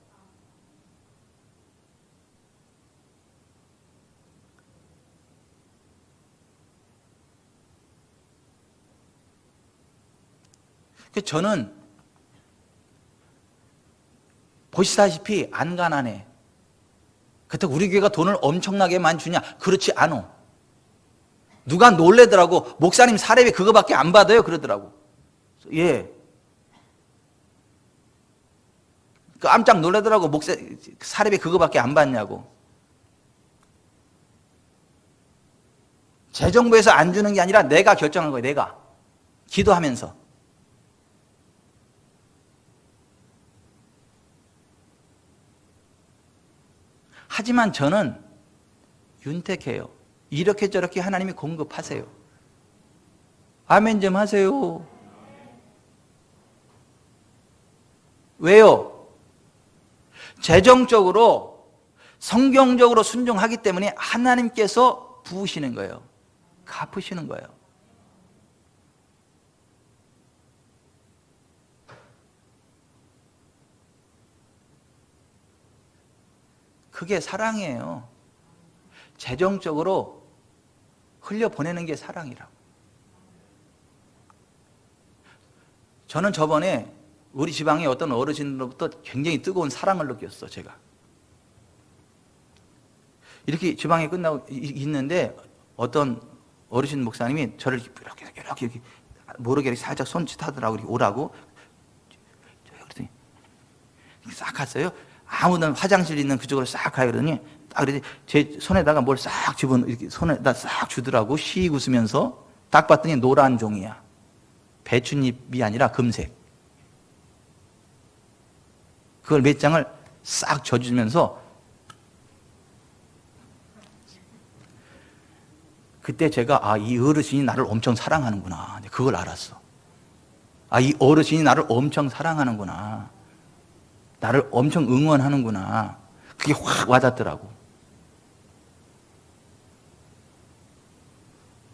저는 보시다시피 안 가난해. 그렇다고 우리 교회가 돈을 엄청나게 많이 주냐? 그렇지 않아. 누가 놀래더라고. 목사님 사례비 그거밖에 안 받아요 그러더라고. 예. 깜짝 놀래더라고. 목사 사례비 그거밖에 안 받냐고. 재정부에서 안 주는 게 아니라 내가 결정한 거예요. 내가 기도하면서. 하지만 저는 윤택해요. 이렇게 저렇게 하나님이 공급하세요. 아멘 좀 하세요. 왜요? 재정적으로 성경적으로 순종하기 때문에 하나님께서 부으시는 거예요. 갚으시는 거예요. 그게 사랑이에요. 재정적으로 흘려보내는 게 사랑이라고. 저는 저번에 우리 지방의 어떤 어르신으로부터 굉장히 뜨거운 사랑을 느꼈어, 제가. 이렇게 지방에 끝나고 있는데 어떤 어르신 목사님이 저를 이렇게 모르게 이렇게 살짝 손짓하더라고. 이렇게 오라고. 그랬더니 싹 갔어요. 아무나 화장실 있는 그쪽으로 싹 가요. 그러더니 딱 그러더니 제 손에다가 뭘 싹 이렇게 손에다 싹 주더라고. 씩 웃으면서 딱 봤더니 노란 종이야. 배춧잎이 아니라 금색. 그걸 몇 장을 싹 져주면서 그때 제가 이 어르신이 나를 엄청 사랑하는구나. 그걸 알았어. 이 어르신이 나를 엄청 사랑하는구나. 나를 엄청 응원하는구나. 그게 확 와닿더라고.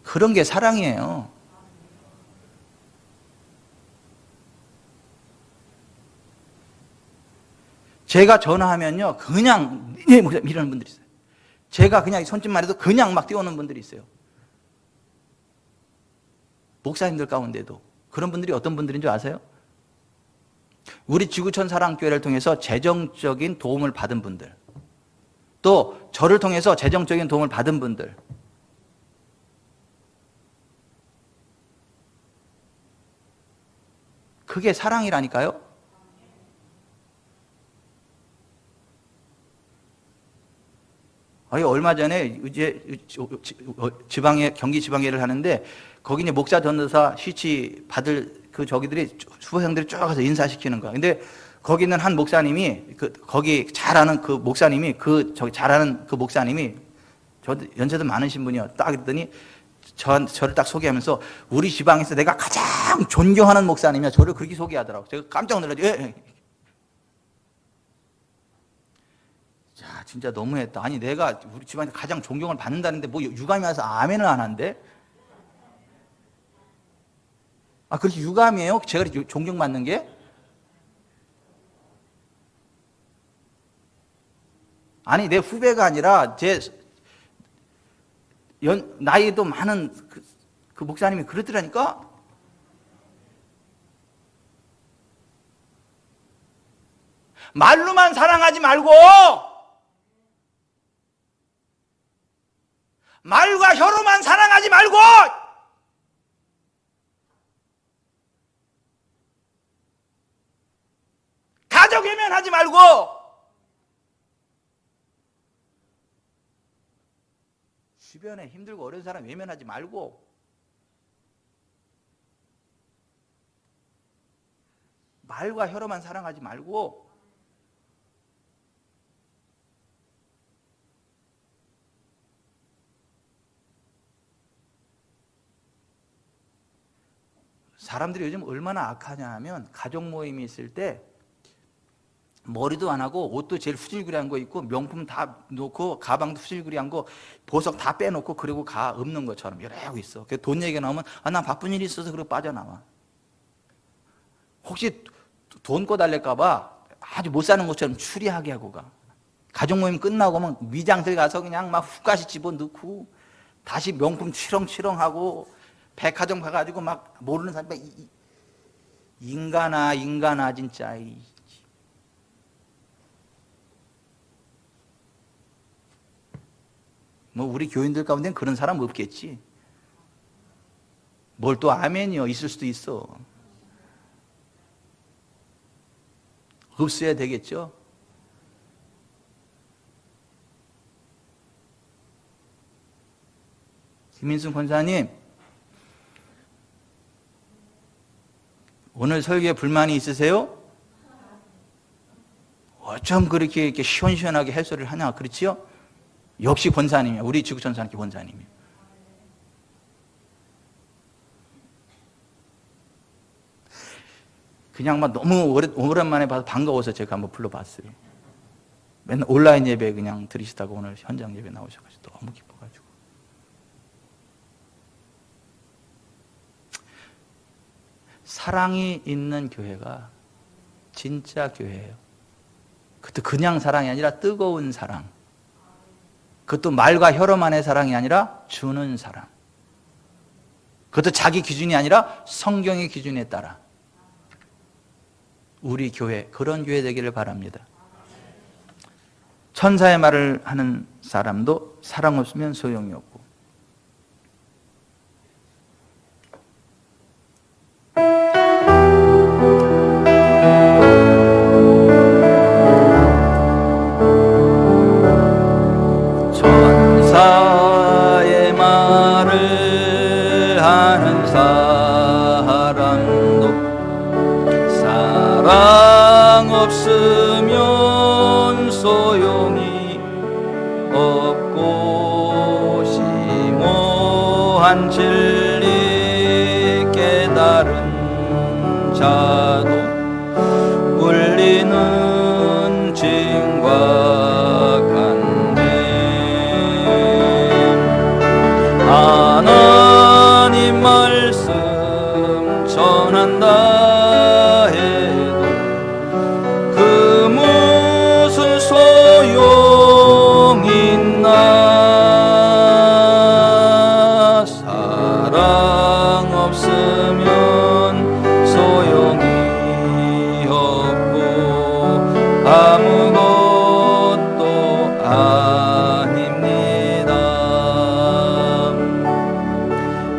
그런 게 사랑이에요. 제가 전화하면요, 그냥, 이러는 분들이 있어요. 제가 그냥 손짓만 해도 그냥 막 뛰어오는 분들이 있어요. 목사님들 가운데도. 그런 분들이 어떤 분들인 줄 아세요? 우리 지구촌 사랑교회를 통해서 재정적인 도움을 받은 분들, 또 저를 통해서 재정적인 도움을 받은 분들, 그게 사랑이라니까요. 얼마 전에 이제 지방에 경기 지방회를 하는데 거기 이제 목사 전도사 시치 받을 그 저기들이 수호생들이 쭉 가서 인사시키는 거야. 근데 거기 있는 한 목사님이 거기 잘하는 그 목사님이 잘하는 그 목사님이 저 연세도 많으신 분이요. 딱 그랬더니 저를 딱 소개하면서 우리 지방에서 내가 가장 존경하는 목사님이야. 저를 그렇게 소개하더라고. 제가 깜짝 놀라죠. 자, 진짜 너무했다. 아니 내가 우리 집안에서 가장 존경을 받는다는데 뭐 유감이 와서 아멘을 안 한대? 그렇게 유감이에요? 제가 존경받는 게? 아니 내 후배가 아니라 제 나이도 많은 그 목사님이 그러더라니까? 말로만 사랑하지 말고 말과 혀로만 사랑하지 말고 가족 외면하지 말고 주변에 힘들고 어려운 사람 외면하지 말고 말과 혀로만 사랑하지 말고 사람들이 요즘 얼마나 악하냐 하면 가족 모임이 있을 때 머리도 안 하고 옷도 제일 후질구리한 거 입고 명품 다 놓고 가방도 후질구리한 거 보석 다 빼놓고 그리고 가 없는 것처럼 이러고 있어. 돈 얘기 나오면 나 바쁜 일이 있어서 그러고 빠져나와. 혹시 돈 꺼달랄까 봐 아주 못 사는 것처럼 추리하게 하고 가. 가족 모임 끝나고 막 위장실 가서 그냥 막 훅가시 집어넣고 다시 명품 치렁치렁하고 백화점 가가지고 막 모르는 사람 인간아 진짜. 뭐 우리 교인들 가운데는 그런 사람 없겠지. 뭘 또 아멘이요. 있을 수도 있어. 없어야 되겠죠. 김민순 권사님, 오늘 설교에 불만이 있으세요? 어쩜 그렇게 이렇게 시원시원하게 해설을 하냐, 그렇지요? 역시 권사님이야. 우리 지구촌사님께 권사님이야. 그냥 막 너무 오랜만에 봐서 반가워서 제가 한번 불러봤어요. 맨날 온라인 예배 그냥 들으시다가 오늘 현장 예배 나오셔가지고 너무 기뻐가지고. 사랑이 있는 교회가 진짜 교회예요. 그것도 그냥 사랑이 아니라 뜨거운 사랑. 그것도 말과 혀로만의 사랑이 아니라 주는 사랑. 그것도 자기 기준이 아니라 성경의 기준에 따라. 우리 교회, 그런 교회 되기를 바랍니다. 천사의 말을 하는 사람도 사랑 없으면 소용이 없고. 천사의 말을 하는 사람도 사랑 없으면 소용이 없고 심오한 진리 깨달은 자도 울리는 징과 같네. 하나님 말씀 전한다 해도 그 무슨 소용 있나. 사랑 없으면 소용이 없고 아무것도 아닙니다.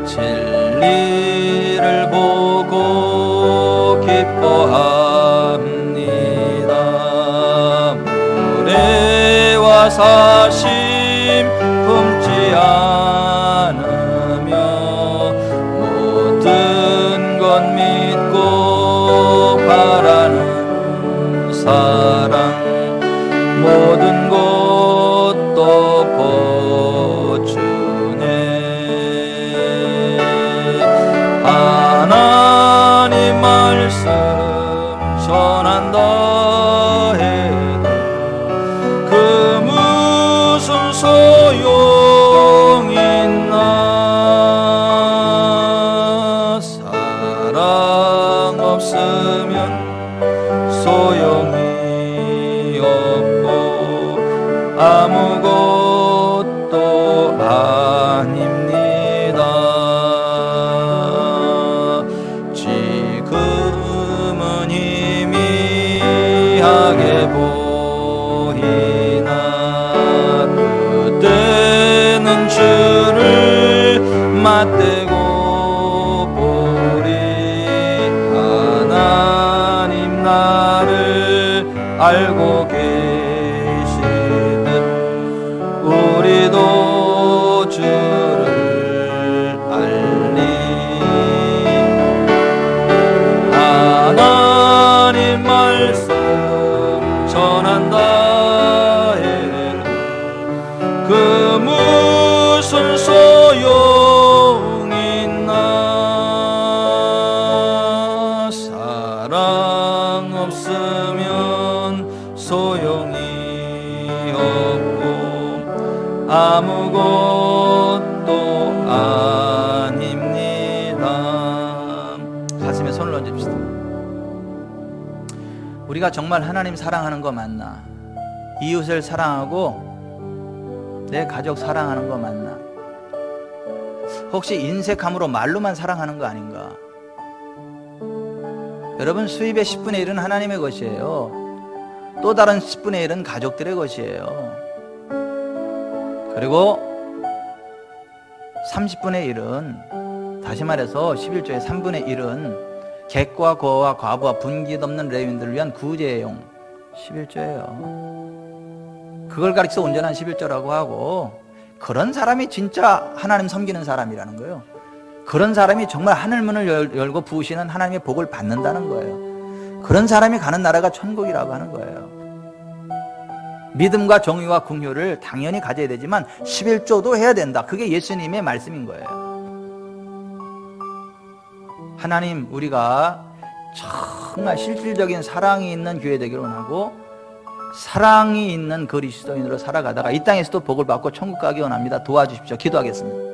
진리를 보고 기뻐합니다. 무례와 사심 품지 않으며 모든 것 믿고 바라는 사랑 모든 것도 보주네. 하나님 말씀 전한다 해도 그 무슨 소용 있나. 사랑 없으면 소용이 없고 아무것도 아닙니다. 지금은 희미하게 보이나 그때는 주 영이 없고 아무것도 아닙니다. 가슴에 손을 얹읍시다. 우리가 정말 하나님 사랑하는 거 맞나? 이웃을 사랑하고 내 가족 사랑하는 거 맞나? 혹시 인색함으로 말로만 사랑하는 거 아닌가? 여러분, 수입의 10분의 1은 하나님의 것이에요. 또 다른 10분의 1은 가족들의 것이에요. 그리고 30분의 1은, 다시 말해서 11조의 3분의 1은 객과 고와 과부와 분깃없는 레위인들을 위한 구제용 11조예요. 그걸 가르쳐서 온전한 11조라고 하고, 그런 사람이 진짜 하나님 섬기는 사람이라는 거예요. 그런 사람이 정말 하늘문을 열고 부으시는 하나님의 복을 받는다는 거예요. 그런 사람이 가는 나라가 천국이라고 하는 거예요. 믿음과 정의와 긍휼을 당연히 가져야 되지만 11조도 해야 된다. 그게 예수님의 말씀인 거예요. 하나님, 우리가 정말 실질적인 사랑이 있는 교회 되기를 원하고, 사랑이 있는 그리스도인으로 살아가다가 이 땅에서도 복을 받고 천국 가기 원합니다. 도와주십시오. 기도하겠습니다.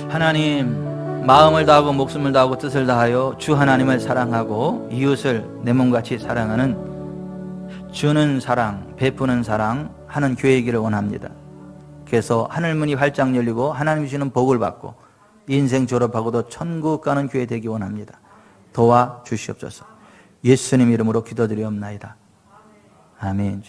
하나님, 마음을 다하고 목숨을 다하고 뜻을 다하여 주 하나님을 사랑하고 이웃을 내 몸같이 사랑하는 주는 사랑, 베푸는 사랑 하는 교회이기를 원합니다. 그래서 하늘문이 활짝 열리고 하나님 주시는 복을 받고 인생 졸업하고도 천국 가는 교회 되기 원합니다. 도와주시옵소서. 예수님 이름으로 기도드리옵나이다. 아멘.